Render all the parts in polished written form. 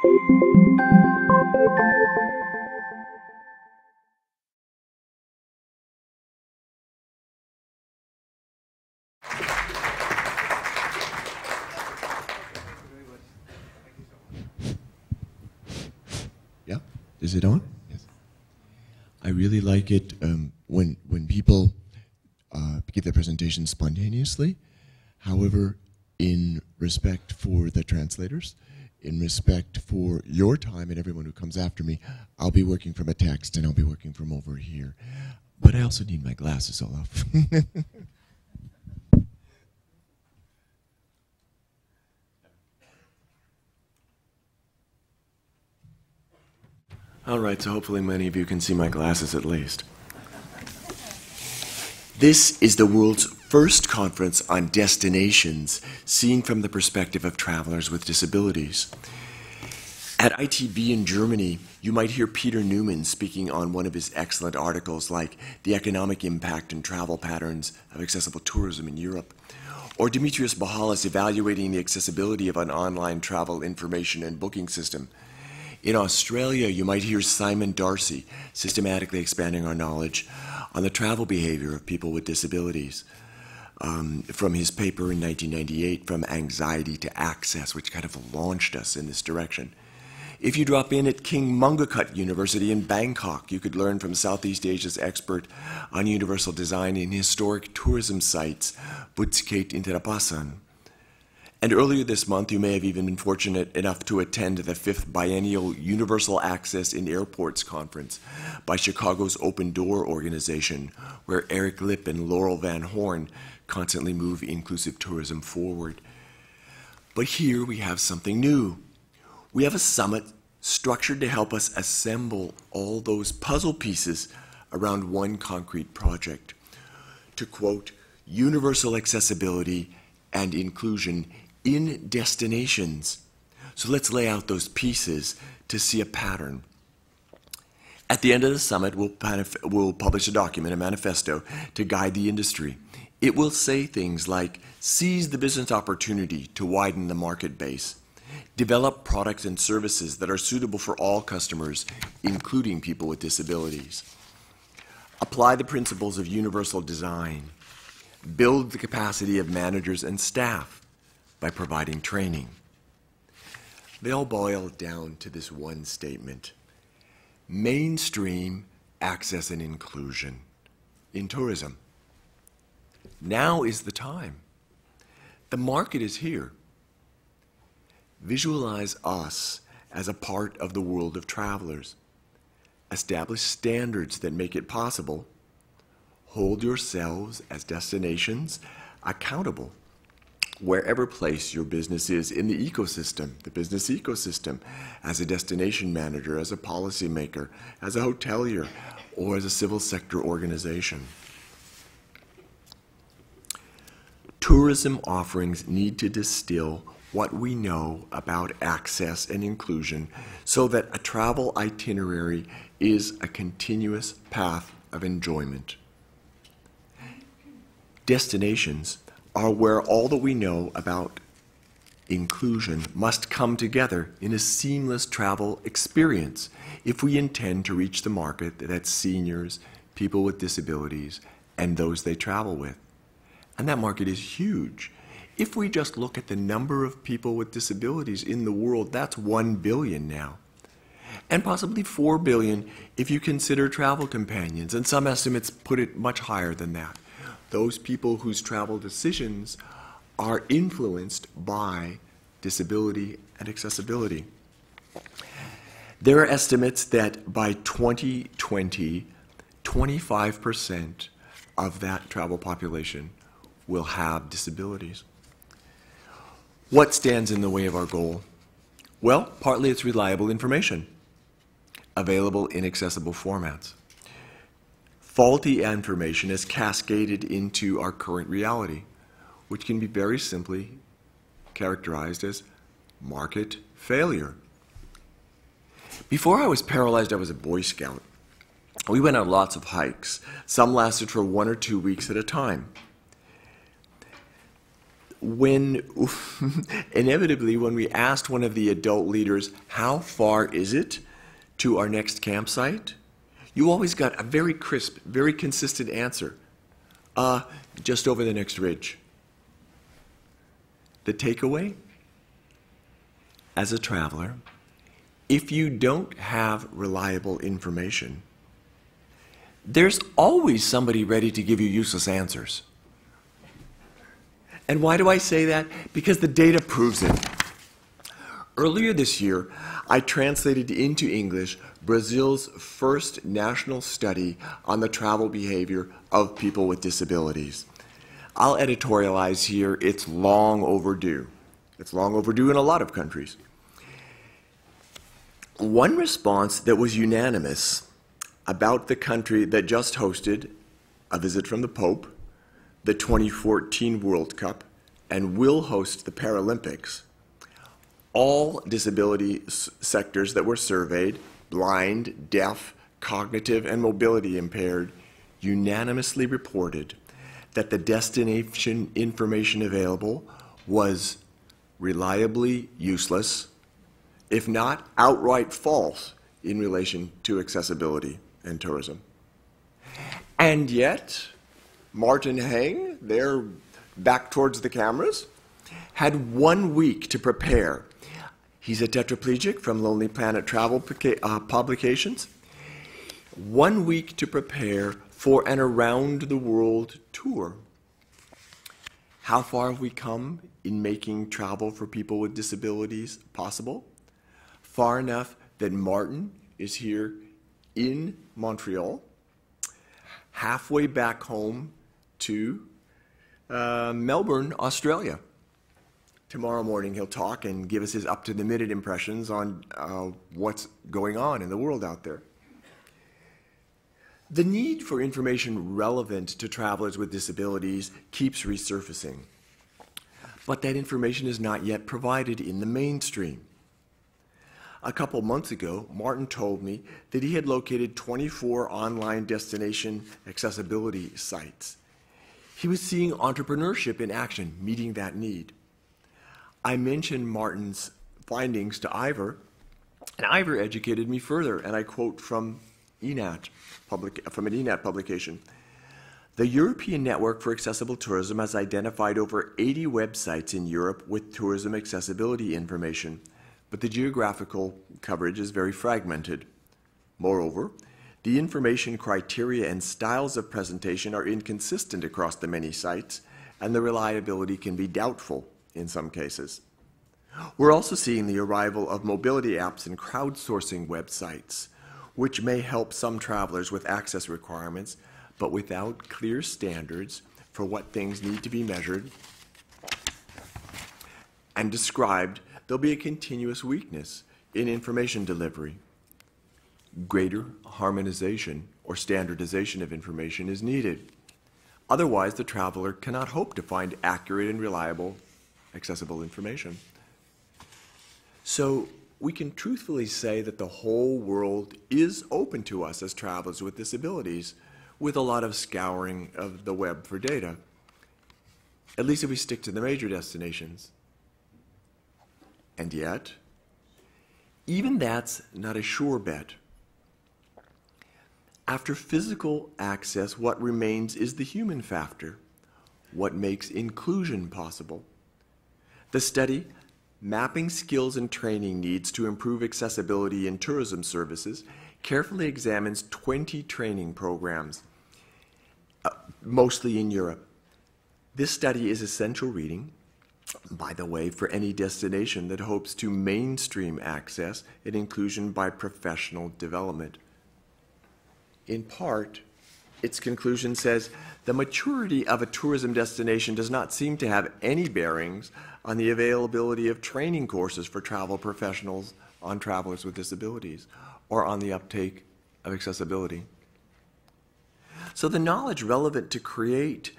Yeah, is it on? Yes. I really like it when people give their presentation spontaneously. However, in respect for the translators, in respect for your time and everyone who comes after me, I'll be working from a text and I'll be working from over here. But I also need my glasses, Olaf. All right, so hopefully many of you can see my glasses at least. This is the world's first conference on destinations seen from the perspective of travelers with disabilities. At ITB in Germany, you might hear Peter Newman speaking on one of his excellent articles like The Economic Impact and Travel Patterns of Accessible Tourism in Europe, or Dimitrios Bahalis evaluating the accessibility of an online travel information and booking system. In Australia, you might hear Simon Darcy systematically expanding our knowledge on the travel behavior of people with disabilities, from his paper in 1998, From Anxiety to Access, which kind of launched us in this direction. If you drop in at King Mongkut University in Bangkok, you could learn from Southeast Asia's expert on universal design in historic tourism sites, Butskate Interapasan. And earlier this month, you may have even been fortunate enough to attend the 5th Biennial Universal Access in Airports Conference by Chicago's Open Door organization, where Eric Lipp and Laurel Van Horn constantly move inclusive tourism forward. But here we have something new. We have a summit structured to help us assemble all those puzzle pieces around one concrete project. To quote, universal accessibility and inclusion in destinations. So let's lay out those pieces to see a pattern. At the end of the summit, we'll publish a document, a manifesto, to guide the industry. It will say things like, seize the business opportunity to widen the market base, develop products and services that are suitable for all customers, including people with disabilities, apply the principles of universal design, build the capacity of managers and staff by providing training. They all boil down to this one statement: mainstream access and inclusion in tourism. Now is the time. The market is here. Visualize us as a part of the world of travelers. Establish standards that make it possible. Hold yourselves as destinations accountable wherever place your business is in the ecosystem, the business ecosystem, as a destination manager, as a policymaker, as a hotelier, or as a civil sector organization. Tourism offerings need to distill what we know about access and inclusion so that a travel itinerary is a continuous path of enjoyment. Destinations are where all that we know about inclusion must come together in a seamless travel experience if we intend to reach the market that's seniors, people with disabilities, and those they travel with. And that market is huge. If we just look at the number of people with disabilities in the world, that's 1 billion now. And possibly 4 billion if you consider travel companions, and some estimates put it much higher than that. Those people whose travel decisions are influenced by disability and accessibility. There are estimates that by 2020, 25% of that travel population will have disabilities. What stands in the way of our goal? Well, partly it's reliable information, available in accessible formats. Faulty information is cascaded into our current reality, which can be very simply characterized as market failure. Before I was paralyzed, I was a Boy Scout. We went on lots of hikes. Some lasted for 1 or 2 weeks at a time. when inevitably when we asked one of the adult leaders, how far is it to our next campsite, you always got a very crisp, very consistent answer. Just over the next ridge. The takeaway? As a traveler, if you don't have reliable information, there's always somebody ready to give you useless answers. And why do I say that? Because the data proves it. Earlier this year, I translated into English Brazil's first national study on the travel behavior of people with disabilities. I'll editorialize here, it's long overdue. It's long overdue in a lot of countries. One response that was unanimous about the country that just hosted a visit from the Pope, the 2014 World Cup, and will host the Paralympics, all disability sectors that were surveyed, blind, deaf, cognitive, and mobility impaired, unanimously reported that the destination information available was reliably useless, if not outright false, in relation to accessibility and tourism. And yet, Martin Heng, there back towards the cameras, had 1 week to prepare. He's a tetraplegic from Lonely Planet Travel Publications. 1 week to prepare for an around-the-world tour. How far have we come in making travel for people with disabilities possible? Far enough that Martin is here in Montreal, halfway back home to Melbourne, Australia. Tomorrow morning he'll talk and give us his up-to-the-minute impressions on what's going on in the world out there. The need for information relevant to travelers with disabilities keeps resurfacing, but that information is not yet provided in the mainstream. A couple months ago, Martin told me that he had located 24 online destination accessibility sites. He was seeing entrepreneurship in action, meeting that need. I mentioned Martin's findings to Ivor, and Ivor educated me further, and I quote from an ENAT publication. The European Network for Accessible Tourism has identified over 80 websites in Europe with tourism accessibility information, but the geographical coverage is very fragmented. Moreover, the information criteria and styles of presentation are inconsistent across the many sites, and the reliability can be doubtful in some cases. We're also seeing the arrival of mobility apps and crowdsourcing websites, which may help some travelers with access requirements, but without clear standards for what things need to be measured and described, there'll be a continuous weakness in information delivery. Greater harmonization or standardization of information is needed. Otherwise, the traveler cannot hope to find accurate and reliable accessible information. So we can truthfully say that the whole world is open to us as travelers with disabilities, with a lot of scouring of the web for data, at least if we stick to the major destinations. And yet, even that's not a sure bet. After physical access, what remains is the human factor, what makes inclusion possible. The study, Mapping Skills and Training Needs to Improve Accessibility in Tourism Services, carefully examines 20 training programs, mostly in Europe. This study is essential reading, by the way, for any destination that hopes to mainstream access and inclusion by professional development. In part, its conclusion says, the maturity of a tourism destination does not seem to have any bearings on the availability of training courses for travel professionals on travelers with disabilities or on the uptake of accessibility. So the knowledge relevant to create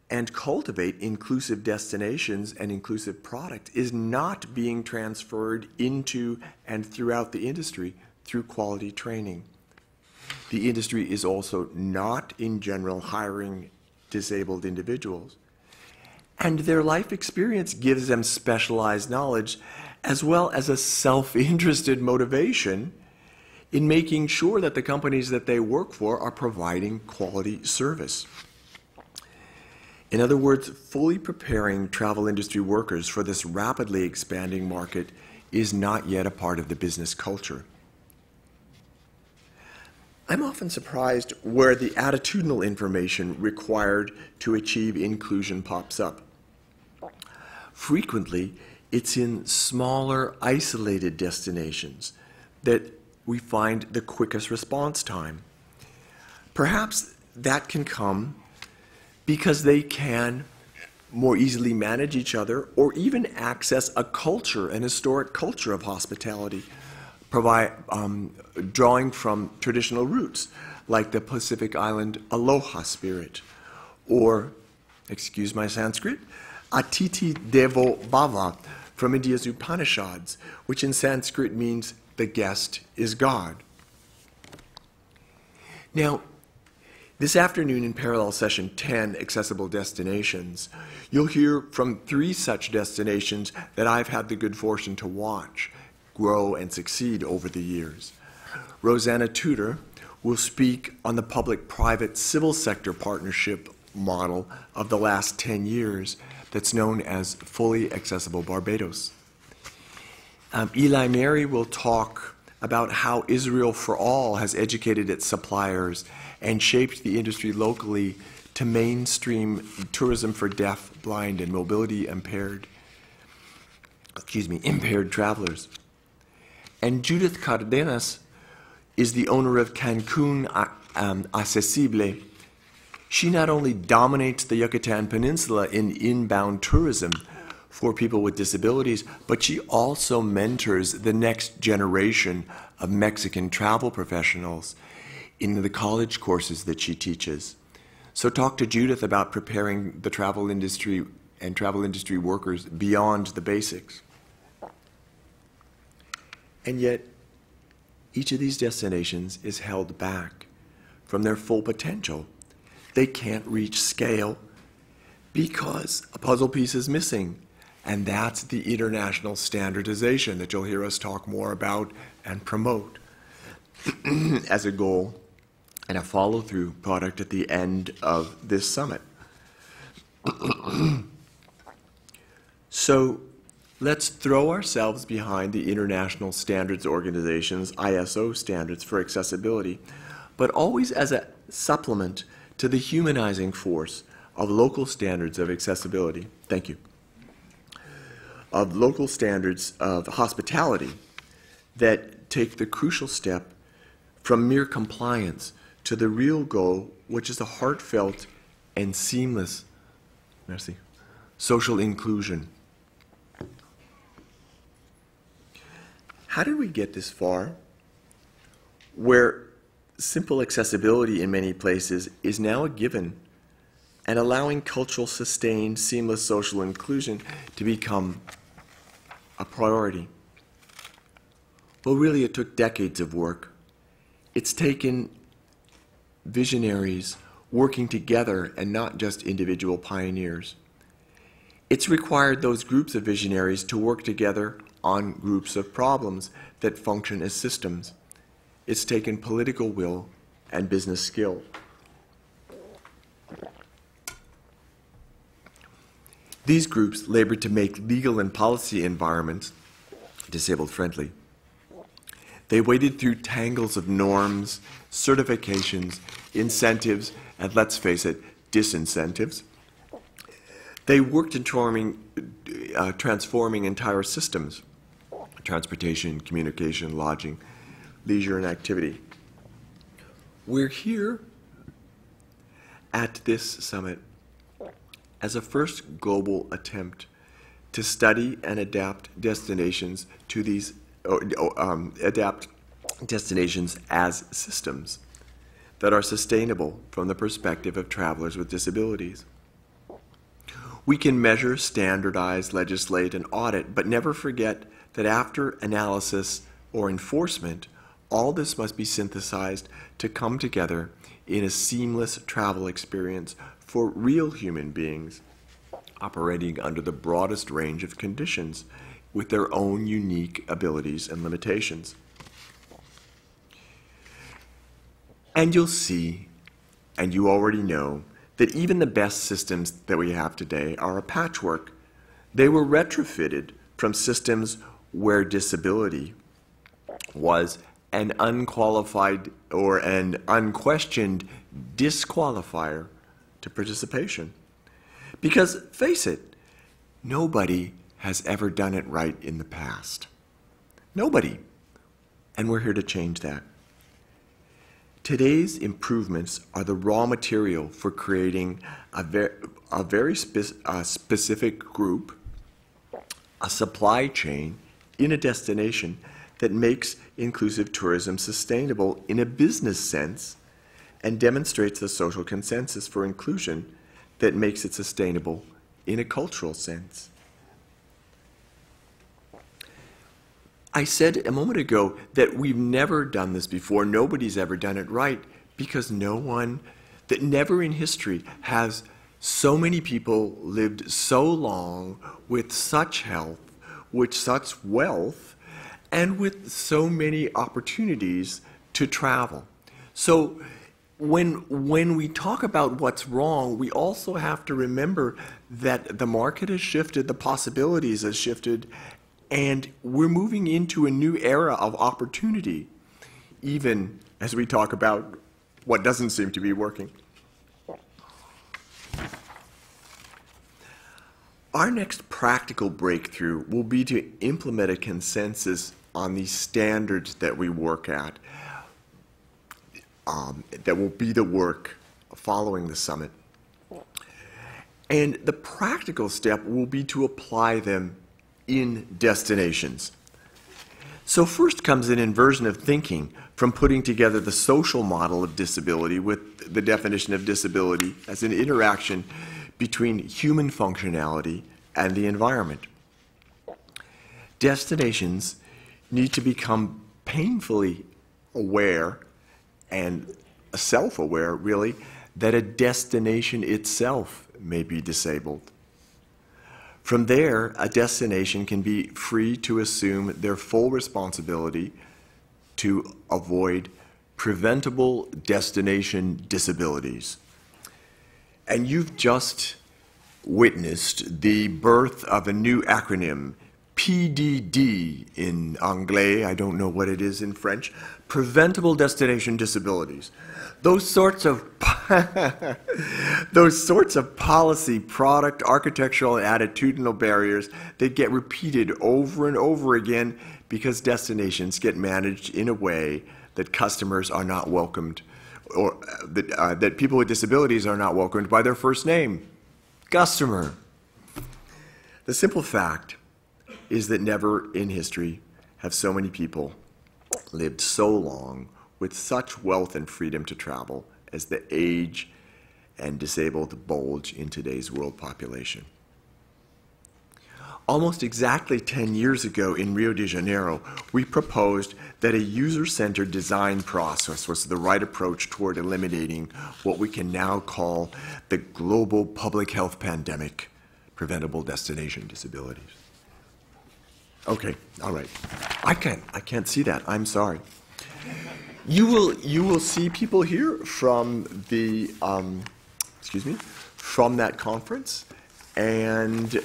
and cultivate inclusive destinations and inclusive product is not being transferred into and throughout the industry through quality training. The industry is also not, in general, hiring disabled individuals. And their life experience gives them specialized knowledge as well as a self-interested motivation in making sure that the companies that they work for are providing quality service. In other words, fully preparing travel industry workers for this rapidly expanding market is not yet a part of the business culture. I'm often surprised where the attitudinal information required to achieve inclusion pops up. Frequently, it's in smaller, isolated destinations that we find the quickest response time. Perhaps that can come because they can more easily manage each other or even access a culture, an historic culture of hospitality, drawing from traditional roots like the Pacific Island aloha spirit, or, excuse my Sanskrit, Atiti Devo Bhava from India's Upanishads, which in Sanskrit means the guest is God. Now, this afternoon in Parallel Session 10, Accessible Destinations, you'll hear from 3 such destinations that I've had the good fortune to watch grow and succeed over the years. Rosanna Tudor will speak on the public-private civil sector partnership model of the last 10 years that's known as Fully Accessible Barbados. Eli Mary will talk about how Israel for All has educated its suppliers and shaped the industry locally to mainstream tourism for deaf, blind, and mobility-impaired travelers. And Judith Cardenas is the owner of Cancun Accessible. She not only dominates the Yucatan Peninsula in inbound tourism for people with disabilities, but she also mentors the next generation of Mexican travel professionals in the college courses that she teaches. So talk to Judith about preparing the travel industry and travel industry workers beyond the basics. And yet, each of these destinations is held back from their full potential. They can't reach scale because a puzzle piece is missing, and that's the international standardization that you'll hear us talk more about and promote as a goal and a follow-through product at the end of this summit. So let's throw ourselves behind the International Standards Organization's ISO standards for accessibility, but always as a supplement to the humanizing force of local standards of accessibility. Thank you. Of local standards of hospitality that take the crucial step from mere compliance to the real goal, which is a heartfelt and seamless social inclusion. How did we get this far? Where simple accessibility in many places is now a given, and allowing cultural sustained seamless social inclusion to become a priority. Well, really, it took decades of work. It's taken visionaries working together and not just individual pioneers. It's required those groups of visionaries to work together on groups of problems that function as systems. It's taken political will and business skill. These groups labored to make legal and policy environments disabled friendly. They waded through tangles of norms, certifications, incentives, and let's face it, disincentives. They worked in transforming entire systems: transportation, communication, lodging, leisure, and activity. We're here at this summit as a first global attempt to study and adapt destinations to these, adapt destinations as systems that are sustainable from the perspective of travelers with disabilities. We can measure, standardize, legislate, and audit, but never forget that after analysis or enforcement, all this must be synthesized to come together in a seamless travel experience for real human beings operating under the broadest range of conditions with their own unique abilities and limitations. And you'll see, and you already know, that even the best systems that we have today are a patchwork. They were retrofitted from systems where disability was an unqualified or an unquestioned disqualifier to participation. Because, face it, nobody has ever done it right in the past. Nobody. And we're here to change that. Today's improvements are the raw material for creating a very specific group, a supply chain in a destination that makes inclusive tourism sustainable in a business sense and demonstrates the social consensus for inclusion that makes it sustainable in a cultural sense. I said a moment ago that we've never done this before. Nobody's ever done it right because that never in history has so many people lived so long with such health, with such wealth, and with so many opportunities to travel. So when we talk about what's wrong, we also have to remember that the market has shifted, the possibilities have shifted, and we're moving into a new era of opportunity, even as we talk about what doesn't seem to be working. Our next practical breakthrough will be to implement a consensus on the standards that we work at, that will be the work following the summit. And the practical step will be to apply them in destinations. So first comes an inversion of thinking from putting together the social model of disability with the definition of disability as an interaction between human functionality and the environment. Destinations need to become painfully aware and self-aware, really, that a destination itself may be disabled. From there, a destination can be free to assume their full responsibility to avoid preventable destination disabilities. And you've just witnessed the birth of a new acronym, PDD in anglais, I don't know what it is in French, preventable destination disabilities. Those sorts of policy, product, architectural, and attitudinal barriers that get repeated over and over again because destinations get managed in a way that customers are not welcomed, or that people with disabilities are not welcomed by their first name, customer. The simple fact is that never in history have so many people lived so long with such wealth and freedom to travel as the aged and disabled bulge in today's world population. Almost exactly 10 years ago in Rio de Janeiro, we proposed that a user-centered design process was the right approach toward eliminating what we can now call the global public health pandemic, preventable destination disabilities. Okay, all right. I can't see that. I'm sorry. You will see people here from the from that conference, and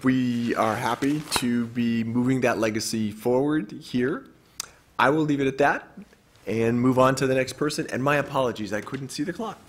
we are happy to be moving that legacy forward here. I will leave it at that and move on to the next person. And my apologies, I couldn't see the clock.